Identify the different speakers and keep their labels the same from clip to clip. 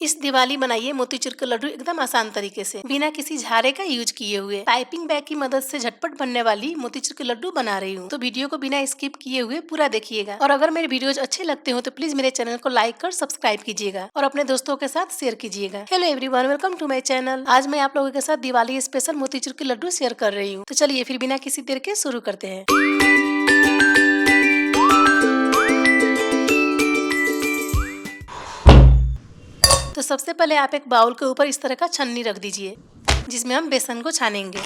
Speaker 1: इस दिवाली बनाइए मोतीचूर के लड्डू एकदम आसान तरीके से बिना किसी झारे का यूज किए हुए। पाइपिंग बैग की मदद से झटपट बनने वाली मोतीचूर के लड्डू बना रही हूँ, तो वीडियो को बिना स्किप किए हुए पूरा देखिएगा। और अगर मेरे वीडियोज अच्छे लगते हो तो प्लीज मेरे चैनल को लाइक कर सब्सक्राइब कीजिएगा और अपने दोस्तों के साथ शेयर कीजिएगा। Hello everyone, welcome to my channel. आज मैं आप लोगों के साथ दिवाली स्पेशल मोतीचूर के लड्डू शेयर कर रही हूँ, तो चलिए फिर बिना किसी देर के शुरू करते हैं। तो सबसे पहले आप एक बाउल के ऊपर इस तरह का छन्नी रख दीजिए, जिसमें हम बेसन को छानेंगे।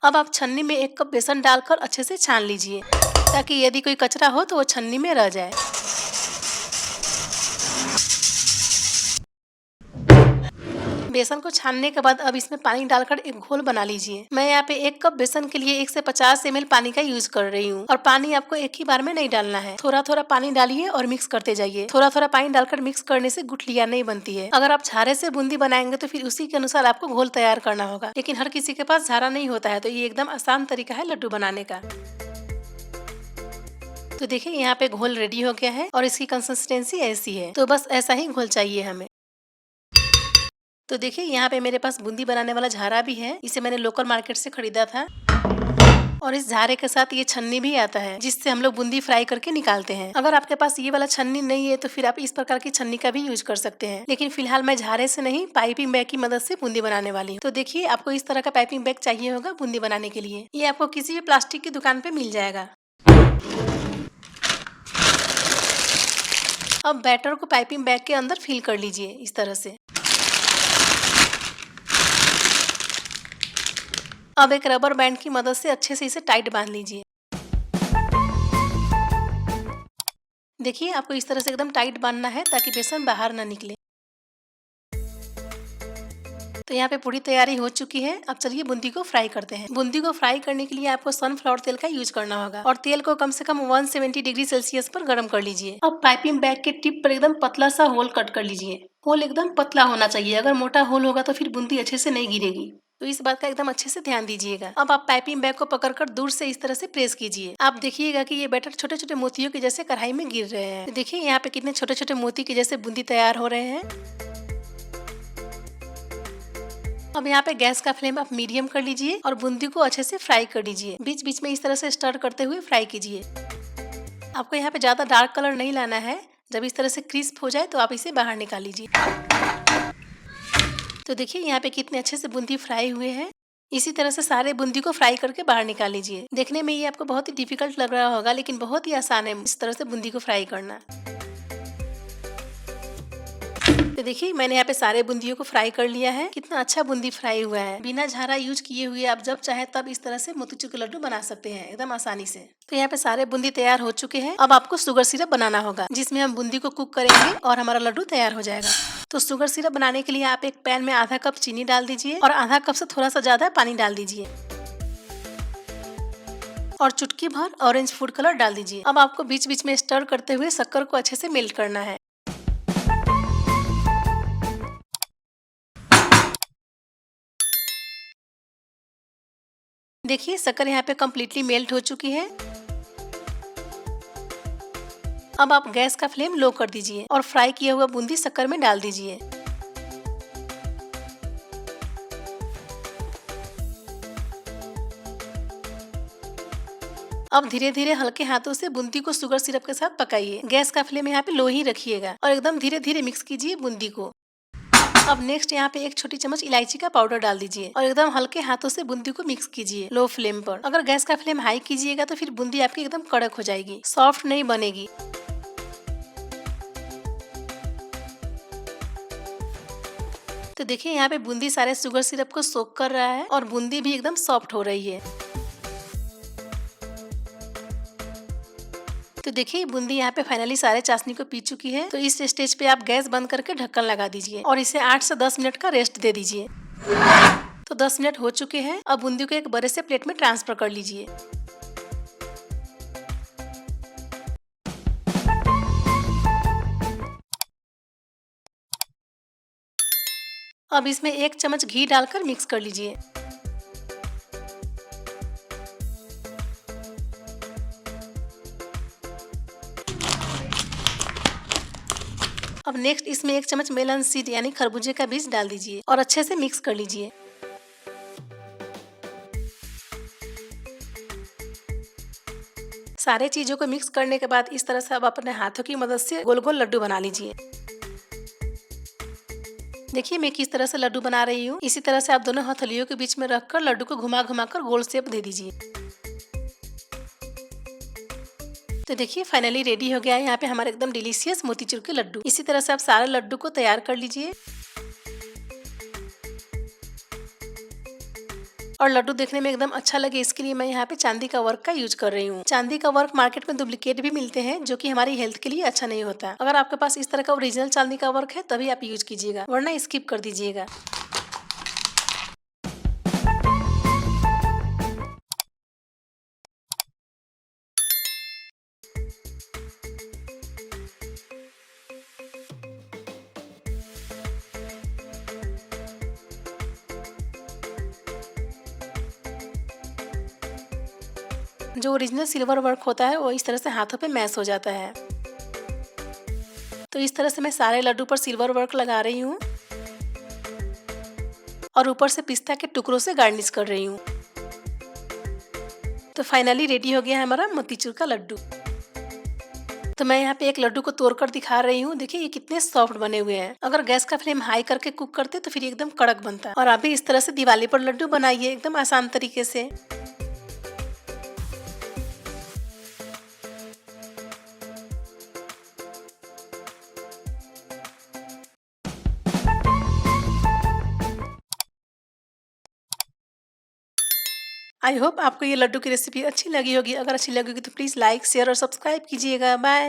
Speaker 1: अब आप छन्नी में 1 कप बेसन डालकर अच्छे से छान लीजिए, ताकि यदि कोई कचरा हो तो वो छन्नी में रह जाए। बेसन को छानने के बाद अब इसमें पानी डालकर एक घोल बना लीजिए। मैं यहाँ पे 1 कप बेसन के लिए 1 से 50 ml पानी का यूज कर रही हूँ, और पानी आपको एक ही बार में नहीं डालना है। थोड़ा थोड़ा पानी डालिए और मिक्स करते जाइए। थोड़ा थोड़ा पानी डालकर मिक्स करने से गुठलियां नहीं बनती है। अगर आप झारे से बूंदी बनाएंगे तो फिर उसी के अनुसार आपको घोल तैयार करना होगा, लेकिन हर किसी के पास झारा नहीं होता है, तो ये एकदम आसान तरीका है लड्डू बनाने का। तो देखिए यहाँ पे घोल रेडी हो गया है और इसकी कंसिस्टेंसी ऐसी है, तो बस ऐसा ही घोल चाहिए हमें। तो देखिए यहाँ पे मेरे पास बूंदी बनाने वाला झारा भी है। इसे मैंने लोकल मार्केट से खरीदा था, और इस झारे के साथ ये छन्नी भी आता है, जिससे हम लोग बूंदी फ्राई करके निकालते हैं। अगर आपके पास ये वाला छन्नी नहीं है तो फिर आप इस प्रकार की छन्नी का भी यूज कर सकते हैं, लेकिन फिलहाल मैं झारे से नहीं, पाइपिंग बैग की मदद से बूंदी बनाने वाली हूँ। तो देखिए आपको इस तरह का पाइपिंग बैग चाहिए होगा बूंदी बनाने के लिए। ये आपको किसी भी प्लास्टिक की दुकान पे मिल जाएगा। अब बैटर को पाइपिंग बैग के अंदर फिल कर लीजिए इस तरह से। अब एक रबर बैंड की मदद से अच्छे से इसे टाइट बांध लीजिए। देखिए आपको इस तरह से एकदम टाइट बांधना है, ताकि बेसन बाहर ना निकले। तो यहाँ पे पूरी तैयारी हो चुकी है। अब चलिए बूंदी को फ्राई करते हैं। बूंदी को फ्राई करने के लिए आपको सनफ्लावर तेल का यूज करना होगा, और तेल को कम से कम 170 डिग्री सेल्सियस पर गर्म कर लीजिए। अब पाइपिंग बैग के टिप पर एकदम पतला सा होल कट कर लीजिए। होल एकदम पतला होना चाहिए, अगर मोटा होल होगा तो फिर बूंदी अच्छे से नहीं गिरेगी, तो इस बात का एकदम अच्छे से ध्यान दीजिएगा। अब आप पाइपिंग बैग को पकड़कर दूर से इस तरह से प्रेस कीजिए। आप देखिएगा कि ये बैटर छोटे छोटे मोतियों के जैसे कढ़ाई में गिर रहे हैं। देखिए यहाँ पे कितने छोटे छोटे मोती के जैसे बूंदी तैयार हो रहे हैं। अब यहाँ पे गैस का फ्लेम आप मीडियम कर लीजिए और बूंदी को अच्छे से फ्राई कर लीजिए। बीच बीच में इस तरह से स्टर करते हुए फ्राई कीजिए। आपको यहाँ पे ज्यादा डार्क कलर नहीं लाना है। जब इस तरह से क्रिस्प हो जाए तो आप इसे बाहर निकाल लीजिए। तो देखिए यहाँ पे कितने अच्छे से बूंदी फ्राई हुए हैं। इसी तरह से सारे बूंदी को फ्राई करके बाहर निकाल लीजिए। देखने में ये आपको बहुत ही डिफिकल्ट लग रहा होगा, लेकिन बहुत ही आसान है इस तरह से बूंदी को फ्राई करना। तो देखिए मैंने यहाँ पे सारे बूंदियों को फ्राई कर लिया है। कितना अच्छा बूंदी फ्राई हुआ है। बिना झारा यूज किए हुए आप जब चाहे तब इस तरह से मोतीचूर के लड्डू बना सकते हैं एकदम आसानी से। तो यहाँ पे सारे बूंदी तैयार हो चुके हैं। अब आपको शुगर सिरप बनाना होगा, जिसमें हम बूंदी को कुक करेंगे और हमारा लड्डू तैयार हो जाएगा। तो शुगर सिरप बनाने के लिए आप एक पैन में आधा कप चीनी डाल दीजिए, और आधा कप से थोड़ा सा ज्यादा पानी डाल दीजिए, और चुटकी भर ऑरेंज फूड कलर डाल दीजिए। अब आपको बीच बीच में स्टर करते हुए शक्कर को अच्छे से मेल्ट करना है। देखिए शक्कर यहाँ पे कम्प्लीटली मेल्ट हो चुकी है। अब आप गैस का फ्लेम लो कर दीजिए और फ्राई किया हुआ बूंदी शक्कर में डाल दीजिए। अब धीरे धीरे हल्के हाथों से बूंदी को शुगर सिरप के साथ पकाइए। गैस का फ्लेम यहाँ पे लो ही रखिएगा, और एकदम धीरे धीरे मिक्स कीजिए बूंदी को। अब नेक्स्ट यहाँ पे 1 छोटी चम्मच इलायची का पाउडर डाल दीजिए, और एकदम हल्के हाथों से बूंदी को मिक्स कीजिए लो फ्लेम पर। अगर गैस का फ्लेम हाई कीजिएगा तो फिर बूंदी आपकी एकदम कड़क हो जाएगी, सॉफ्ट नहीं बनेगी। तो देखिए यहाँ पे बूंदी सारे शुगर सिरप को सोक कर रहा है, और बूंदी भी एकदम सॉफ्ट हो रही है। तो देखिए बूंदी यहाँ पे फाइनली सारे चाशनी को पी चुकी है। तो इस स्टेज पे आप गैस बंद करके ढक्कन लगा दीजिए, और इसे 8 से 10 मिनट का रेस्ट दे दीजिए। तो 10 मिनट हो चुके हैं। अब बूंदी को एक बड़े से प्लेट में ट्रांसफर कर लीजिए। अब इसमें 1 चम्मच घी डालकर मिक्स कर लीजिए। अब नेक्स्ट इसमें 1 चम्मच मेलन सीड यानी खरबूजे का बीज डाल दीजिए और अच्छे से मिक्स कर लीजिए। सारे चीजों को मिक्स करने के बाद इस तरह से अब अपने हाथों की मदद से गोल गोल लड्डू बना लीजिए। देखिए मैं किस तरह से लड्डू बना रही हूँ। इसी तरह से आप दोनों हथेलियों के बीच में रखकर लड्डू को घुमा घुमा कर गोल शेप दे दीजिए। तो देखिए फाइनली रेडी हो गया है यहाँ पे हमारे एकदम डिलीशियस मोतीचूर के लड्डू। इसी तरह से आप सारे लड्डू को तैयार कर लीजिए और लड्डू देखने में एकदम अच्छा लगे इसके लिए मैं यहाँ पे चांदी का वर्क का यूज कर रही हूँ। चांदी का वर्क मार्केट में डुप्लीकेट भी मिलते हैं जो कि हमारी हेल्थ के लिए अच्छा नहीं होता। अगर आपके पास इस तरह का ओरिजिनल चांदी का वर्क है तभी आप यूज कीजिएगा, वरना स्किप कर दीजिएगा। जो ओरिजिनल सिल्वर वर्क होता है वो इस तरह से हाथों पे मैश हो जाता है। तो इस तरह से मैं सारे लड्डू पर सिल्वर वर्क लगा रही हूँ और ऊपर से पिस्ता के टुकड़ों से गार्निश कर रही हूँ। तो फाइनली रेडी हो गया है हमारा मोतीचूर का लड्डू। तो मैं यहाँ पे एक लड्डू को तोड़कर दिखा रही हूँ। देखिए ये कितने सॉफ्ट बने हुए हैं। अगर गैस का फ्लेम हाई करके कुक करते तो फिर एकदम कड़क बनता। और आप भी इस तरह से दिवाली पर लड्डू बनाइए एकदम आसान तरीके से। आई होप आपको ये लड्डू की रेसिपी अच्छी लगी होगी। अगर अच्छी लगी होगी तो प्लीज लाइक, शेयर और सब्सक्राइब कीजिएगा। बाय।